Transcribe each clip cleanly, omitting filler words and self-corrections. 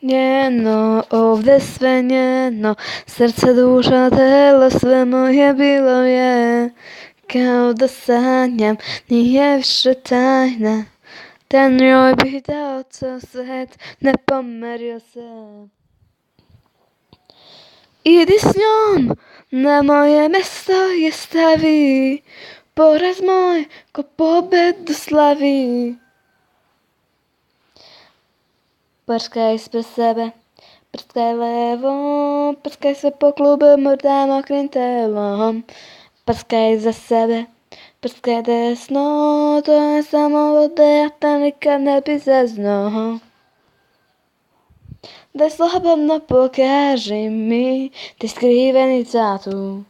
Njeno, ovdje sve njeno, srce, duša, telo, sve moje bilo je. Kao da sanjam, nije više tajna, da njoj bih dao ceo svet, ne pomerio se. Idi s njom, na moje mesto je stavi, poraz moj ko pobedu slavi. Prskaj ispred sebe, prskaj levo, prskaj sve po klubu mordama okrim telom. Prskaj za sebe, prskaj desno, to je samo vode, a ta nikad ne bi zezno. Daj slobodno pokaži mi ti skriveni tatu.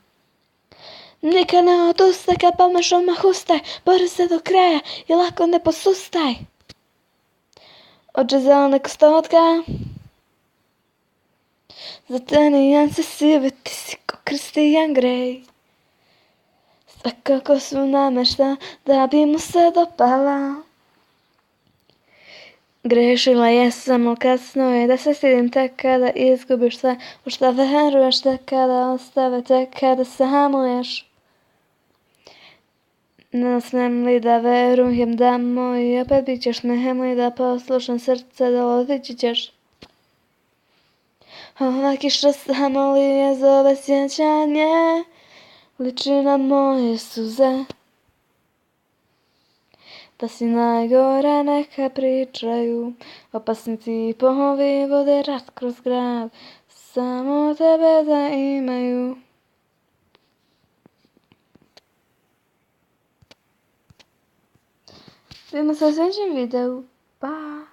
Nikad ne odustaj, kad palmeš odmah ustaj, bori se do kraja i lako ne posustaj. Oči zelene ko stotka, za te nijanse sive, ti si ko Christian Grey. Svakako su namešta da bi mu se dopala. Grešila jesam, al kasno je da se stidim tek kada izgubiš sve, u šta veruješ tek kada ostave, tek kada samuješ. Ne smijem li da verujem da moj opet bit ćeš, nemoj da poslušam srce, da odvići ćeš. Ova kiša samo li je zove sjećanje, liči na moje suze. Da si najgora neka pričaju, opasni tipovi vode rat kroz grad, samo tebe da imaju. Vidimo se u sljedećem videu, pa!